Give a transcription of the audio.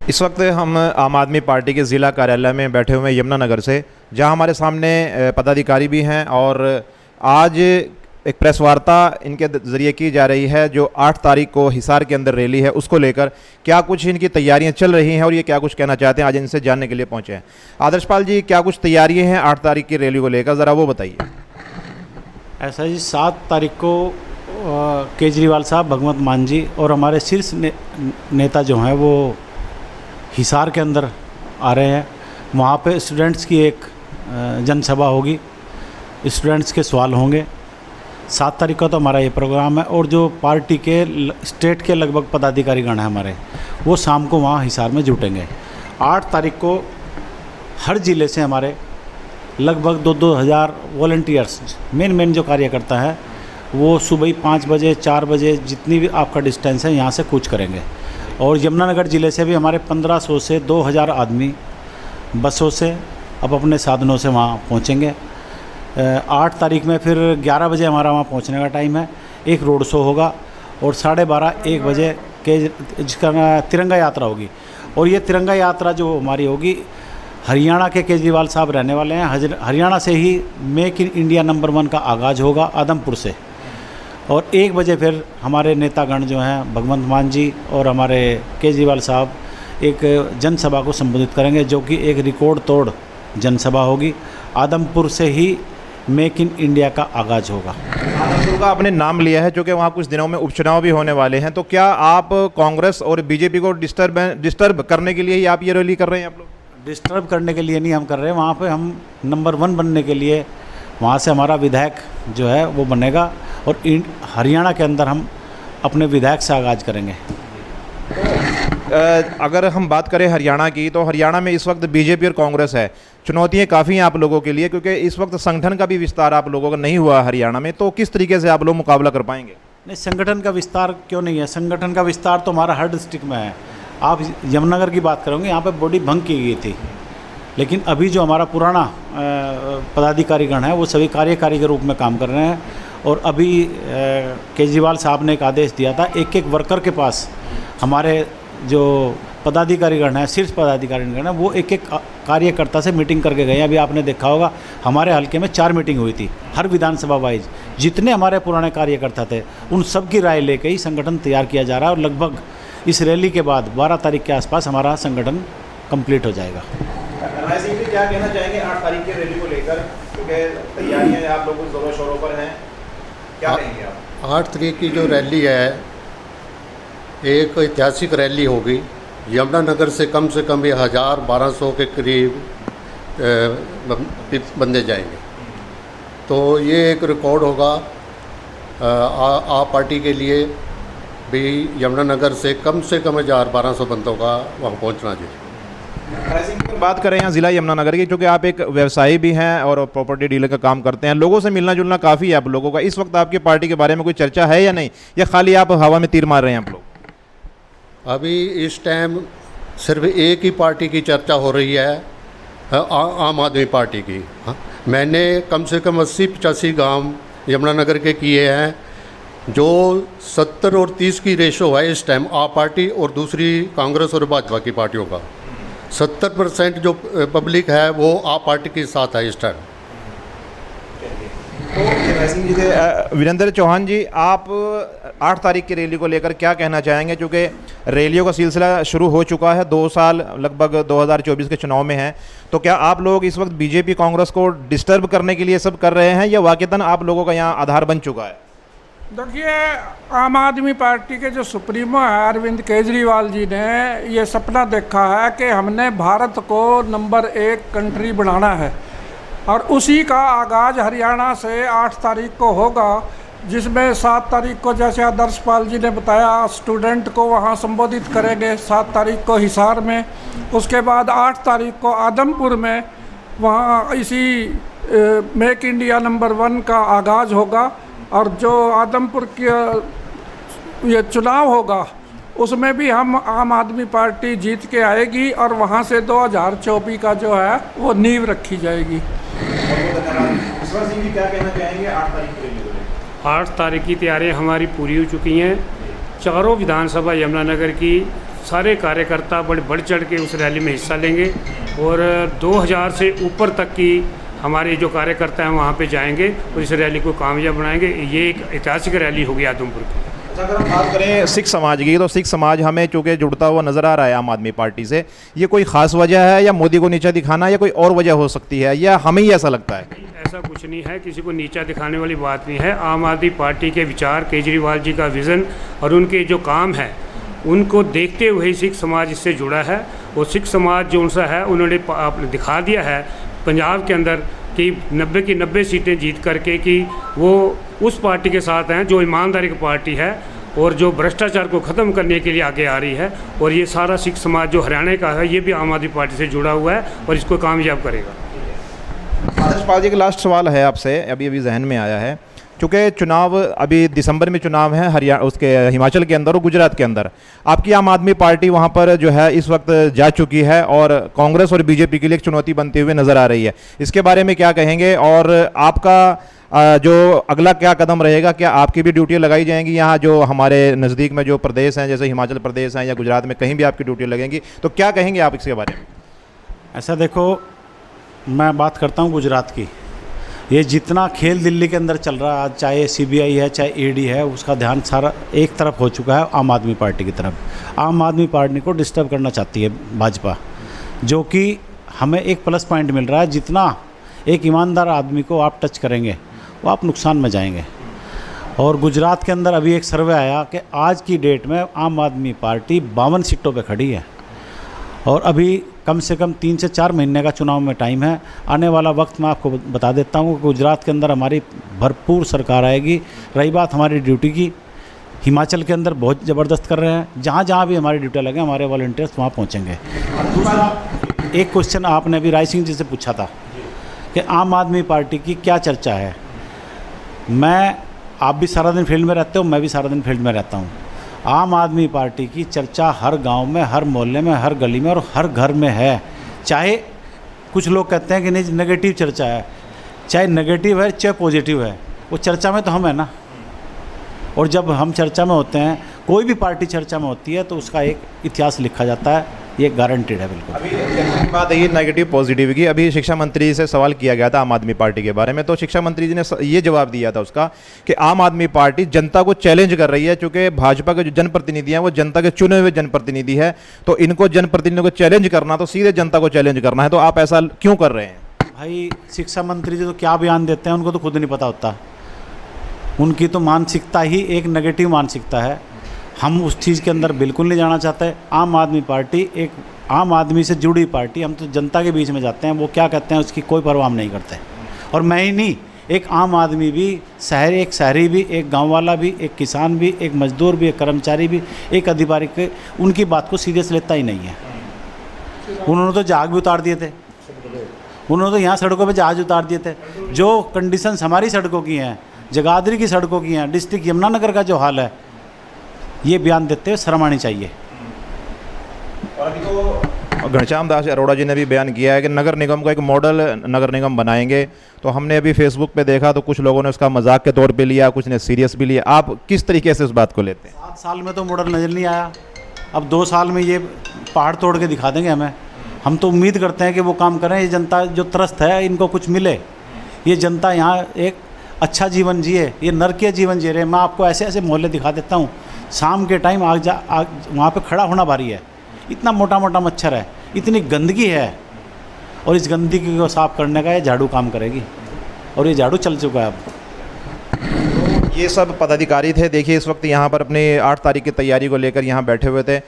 इस वक्त हम आम आदमी पार्टी के ज़िला कार्यालय में बैठे हुए हैं यमुनानगर से, जहां हमारे सामने पदाधिकारी भी हैं और आज एक प्रेस वार्ता इनके ज़रिए की जा रही है जो 8 तारीख को हिसार के अंदर रैली है उसको लेकर क्या कुछ इनकी तैयारियां चल रही हैं और ये क्या कुछ कहना चाहते हैं, आज इनसे जानने के लिए पहुंचे हैं। आदर्शपाल जी, क्या कुछ तैयारियां हैं 8 तारीख की रैली को लेकर, ज़रा वो बताइए। ऐसा जी 7 तारीख को केजरीवाल साहब, भगवंत मान जी और हमारे शीर्ष नेता जो हैं वो हिसार के अंदर आ रहे हैं। वहाँ पे स्टूडेंट्स की एक जनसभा होगी, स्टूडेंट्स के सवाल होंगे। 7 तारीख का तो हमारा ये प्रोग्राम है और जो पार्टी के स्टेट के लगभग पदाधिकारीगण हैं हमारे, वो शाम को वहाँ हिसार में जुटेंगे। 8 तारीख को हर ज़िले से हमारे लगभग 2-2 हज़ार वॉलंटियर्स, मेन जो कार्यकर्ता है, वो सुबह ही 5 बजे 4 बजे जितनी भी आपका डिस्टेंस है यहाँ से कूच करेंगे। और यमुनानगर ज़िले से भी हमारे 1500 से 2000 आदमी बसों से अब अपने साधनों से वहाँ पहुँचेंगे। 8 तारीख में फिर 11 बजे हमारा वहाँ पहुँचने का टाइम है। एक रोड शो होगा और 12:30-1 बजे के जिसका तिरंगा यात्रा होगी। और ये तिरंगा यात्रा जो हमारी होगी, हरियाणा के केजरीवाल साहब रहने वाले हैं। हरियाणा से ही मेक इन इंडिया नंबर 1 का आगाज़ होगा आदमपुर से। और 1 बजे फिर हमारे नेतागण जो हैं भगवंत मान जी और हमारे केजरीवाल साहब एक जनसभा को संबोधित करेंगे, जो कि एक रिकॉर्ड तोड़ जनसभा होगी। आदमपुर से ही मेक इन इंडिया का आगाज़ होगा। आदमपुर का आपने नाम लिया है, क्योंकि वहाँ कुछ दिनों में उपचुनाव भी होने वाले हैं, तो क्या आप कांग्रेस और बीजेपी को डिस्टर्ब करने के लिए ही आप ये रैली कर रहे हैं? आप लोग डिस्टर्ब करने के लिए नहीं हम कर रहे हैं, वहाँ पे हम नंबर 1 बनने के लिए, वहाँ से हमारा विधायक जो है वो बनेगा और हरियाणा के अंदर हम अपने विधायक से आगाज़ करेंगे। अगर हम बात करें हरियाणा की, तो हरियाणा में इस वक्त बीजेपी और कांग्रेस है। चुनौतियाँ काफ़ी हैं आप लोगों के लिए, क्योंकि इस वक्त संगठन का भी विस्तार आप लोगों का नहीं हुआ हरियाणा में, तो किस तरीके से आप लोग मुकाबला कर पाएंगे? नहीं, संगठन का विस्तार क्यों नहीं है? संगठन का विस्तार तो हमारा हर डिस्ट्रिक्ट में है। आप यमुनानगर की बात करोगे, यहाँ पे बॉडी भंग की गई थी, लेकिन अभी जो हमारा पुराना पदाधिकारीगण है वो सभी कार्यकारी के रूप में काम कर रहे हैं। और अभी केजरीवाल साहब ने एक आदेश दिया था, एक वर्कर के पास हमारे जो पदाधिकारीगण हैं, शीर्ष पदाधिकारीगण हैं, वो एक कार्यकर्ता से मीटिंग करके गए। अभी आपने देखा होगा हमारे हल्के में 4 मीटिंग हुई थी, हर विधानसभा वाइज जितने हमारे पुराने कार्यकर्ता थे उन सब की राय लेके ही संगठन तैयार किया जा रहा है। और लगभग इस रैली के बाद 12 तारीख के आसपास हमारा संगठन कंप्लीट हो जाएगा। राय सिंह जी, क्या कहना चाहेंगे 8 तारीख की रैली को लेकर, क्योंकि तैयारियां आप लोगों जोरों शोरों पर हैं, क्या कहेंगे आप? 8 तारीख की जो रैली है, एक ऐतिहासिक रैली होगी। यमुनानगर से कम 1000-1200 के करीब बंदे जाएंगे, तो ये एक रिकॉर्ड होगा आप पार्टी के लिए भी। यमुनानगर से कम 1000-1200 बंदों का वहाँ पहुँचना चाहिए। बात करें यहाँ ज़िला यमुनानगर की, क्योंकि आप एक व्यवसायी भी हैं और प्रॉपर्टी डीलर का काम करते हैं, लोगों से मिलना जुलना काफ़ी है आप लोगों का। इस वक्त आपकी पार्टी के बारे में कोई चर्चा है या नहीं, या खाली आप हवा में तीर मार रहे हैं आप लोग? अभी इस टाइम सिर्फ एक ही पार्टी की चर्चा हो रही है, आम आदमी पार्टी की। मैंने कम से कम 80-85 गांव यमुनानगर के किए हैं, जो 70 और 30 की रेशो है इस टाइम आप पार्टी और दूसरी कांग्रेस और भाजपा की पार्टियों का। 70% जो पब्लिक है वो आप पार्टी के साथ है इस टाइम। वीरेंद्र चौहान जी, आप 8 तारीख की रैली को लेकर क्या कहना चाहेंगे, क्योंकि रैलियों का सिलसिला शुरू हो चुका है, 2 साल लगभग 2024 के चुनाव में हैं, तो क्या आप लोग इस वक्त बीजेपी कांग्रेस को डिस्टर्ब करने के लिए सब कर रहे हैं, या वाकईतन आप लोगों का यहाँ आधार बन चुका है? देखिए, आम आदमी पार्टी के जो सुप्रीमो है अरविंद केजरीवाल जी ने ये सपना देखा है कि हमने भारत को नंबर 1 कंट्री बनाना है, और उसी का आगाज़ हरियाणा से 8 तारीख को होगा, जिसमें 7 तारीख को, जैसे आदर्शपाल जी ने बताया, स्टूडेंट को वहाँ संबोधित करेंगे 7 तारीख को हिसार में। उसके बाद 8 तारीख को आदमपुर में वहाँ इसी मेक इंडिया नंबर 1 का आगाज़ होगा। और जो आदमपुर की ये चुनाव होगा उसमें भी हम आम आदमी पार्टी जीत के आएगी, और वहाँ से 2024 का जो है वो नींव रखी जाएगी। क्या कहना चाहेंगे 8 तारीख के लिए? 8 तारीख की तैयारियां हमारी पूरी हो चुकी हैं। चारों विधानसभा यमुनानगर की सारे कार्यकर्ता बढ़ चढ़ के उस रैली में हिस्सा लेंगे और 2000 से ऊपर तक की हमारे जो कार्यकर्ता हैं वहाँ पे जाएंगे और इस रैली को कामयाब बनाएंगे। ये एक ऐतिहासिक रैली होगी आदमपुर की। अगर हम बात करें सिख समाज की, तो सिख समाज हमें चूँकि जुड़ता हुआ नज़र आ रहा है आम आदमी पार्टी से, ये कोई ख़ास वजह है या मोदी को नीचा दिखाना या कोई और वजह हो सकती है, या हमें ही ऐसा लगता है? ऐसा कुछ नहीं है, किसी को नीचा दिखाने वाली बात नहीं है। आम आदमी पार्टी के विचार, केजरीवाल जी का विज़न और उनके जो काम है उनको देखते हुए सिख समाज इससे जुड़ा है। और सिख समाज जो उनसा है उन्होंने दिखा दिया है पंजाब के अंदर कि 90 की 90 सीटें जीत करके कि वो उस पार्टी के साथ हैं जो ईमानदारी की पार्टी है और जो भ्रष्टाचार को ख़त्म करने के लिए आगे आ रही है। और ये सारा सिख समाज जो हरियाणा का है ये भी आम आदमी पार्टी से जुड़ा हुआ है और इसको कामयाब करेगा। आदर्श पाल जी, का लास्ट सवाल है आपसे, अभी जहन में आया है, चूँकि चुनाव अभी दिसंबर में चुनाव है हरियाणा, उसके हिमाचल के अंदर और गुजरात के अंदर, आपकी आम आदमी पार्टी वहाँ पर जो है इस वक्त जा चुकी है और कांग्रेस और बीजेपी के लिए एक चुनौती बनती हुई नज़र आ रही है, इसके बारे में क्या कहेंगे? और आपका जो अगला क्या कदम रहेगा? क्या आपकी भी ड्यूटी लगाई जाएंगी यहाँ जो हमारे नज़दीक में जो प्रदेश हैं जैसे हिमाचल प्रदेश हैं या गुजरात में, कहीं भी आपकी ड्यूटी लगेंगी, तो क्या कहेंगे आप इसके बारे में? ऐसा देखो, मैं बात करता हूँ गुजरात की। ये जितना खेल दिल्ली के अंदर चल रहा है आज, चाहे CBI है चाहे ED है, उसका ध्यान सारा एक तरफ हो चुका है आम आदमी पार्टी की तरफ। आम आदमी पार्टी को डिस्टर्ब करना चाहती है भाजपा, जो कि हमें एक प्लस पॉइंट मिल रहा है। जितना एक ईमानदार आदमी को आप टच करेंगे वो आप नुकसान में जाएंगे। और गुजरात के अंदर अभी एक सर्वे आया कि आज की डेट में आम आदमी पार्टी 52 सीटों पे खड़ी है और अभी कम से कम 3 से 4 महीने का चुनाव में टाइम है। आने वाला वक्त मैं आपको बता देता हूँ कि गुजरात के अंदर हमारी भरपूर सरकार आएगी। रही बात हमारी ड्यूटी की, हिमाचल के अंदर बहुत ज़बरदस्त कर रहे हैं, जहाँ जहाँ भी हमारी ड्यूटी लगे हमारे वॉलंटियर्स वहाँ पहुँचेंगे। दूसरा एक क्वेश्चन आपने अभी राय सिंह जी से पूछा था कि आम आदमी पार्टी की क्या चर्चा है। आप भी सारा दिन फील्ड में रहते हो, मैं भी सारा दिन फील्ड में रहता हूँ। आम आदमी पार्टी की चर्चा हर गांव में, हर मोहल्ले में, हर गली में और हर घर में है। चाहे कुछ लोग कहते हैं कि नहीं नेगेटिव चर्चा है, चाहे नेगेटिव है चाहे पॉजिटिव है, वो चर्चा में तो हम है ना। और जब हम चर्चा में होते हैं, कोई भी पार्टी चर्चा में होती है तो उसका एक इतिहास लिखा जाता है, ये गारंटीड है बिल्कुल। अभी बात है ये नेगेटिव पॉजिटिव की, अभी शिक्षा मंत्री से सवाल किया गया था आम आदमी पार्टी के बारे में, तो शिक्षा मंत्री जी ने ये जवाब दिया था उसका कि आम आदमी पार्टी जनता को चैलेंज कर रही है, चूँकि भाजपा के जो जनप्रतिनिधि हैं वो जनता के चुने हुए जनप्रतिनिधि है, तो इनको जनप्रतिनिधियों को चैलेंज करना तो सीधे जनता को चैलेंज करना है, तो आप ऐसा क्यों कर रहे हैं? भाई शिक्षा मंत्री जी तो क्या बयान देते हैं उनको तो खुद नहीं पता होता। उनकी तो मानसिकता ही एक नेगेटिव मानसिकता है। हम उस चीज़ के अंदर बिल्कुल नहीं जाना चाहते। आम आदमी पार्टी एक आम आदमी से जुड़ी पार्टी, हम तो जनता के बीच में जाते हैं, वो क्या कहते हैं उसकी कोई परवाह हम नहीं करते। और मैं ही नहीं, एक आम आदमी भी, एक शहरी भी, एक गांव वाला भी, एक किसान भी, एक मजदूर भी, एक कर्मचारी भी, एक अधिकारी के उनकी बात को सीरियस लेता ही नहीं है। उन्होंने तो जहाज भी उतार दिए थे, उन्होंने तो यहाँ सड़कों पर जहाज उतार दिए थे। जो कंडीशंस हमारी सड़कों की हैं, जगाधरी की सड़कों की हैं, डिस्ट्रिक्ट यमुनानगर का जो हाल है, ये बयान देते हुए शर्म आनी चाहिए। और अभी तो घनश्याम दास अरोड़ा जी ने भी बयान किया है कि नगर निगम को एक मॉडल नगर निगम बनाएंगे, तो हमने अभी फेसबुक पे देखा तो कुछ लोगों ने उसका मजाक के तौर पे लिया, कुछ ने सीरियस भी लिया। आप किस तरीके से उस बात को लेते हैं? 7 साल में तो मॉडल नज़र नहीं आया, अब 2 साल में ये पहाड़ तोड़ के दिखा देंगे हमें। हम तो उम्मीद करते हैं कि वो काम करें, ये जनता जो त्रस्त है इनको कुछ मिले, ये जनता यहाँ एक अच्छा जीवन जिए, ये नरकीय जीवन जी रहे। मैं आपको ऐसे ऐसे मोहल्ले दिखा देता हूँ, शाम के टाइम आग वहाँ पे खड़ा होना भारी है, इतना मोटा मोटा मच्छर है, इतनी गंदगी है, और इस गंदगी को साफ़ करने का ये झाड़ू काम करेगी, और ये झाड़ू चल चुका है अब। ये सब पदाधिकारी थे, देखिए इस वक्त यहाँ पर अपनी 8 तारीख की तैयारी को लेकर यहाँ बैठे हुए थे।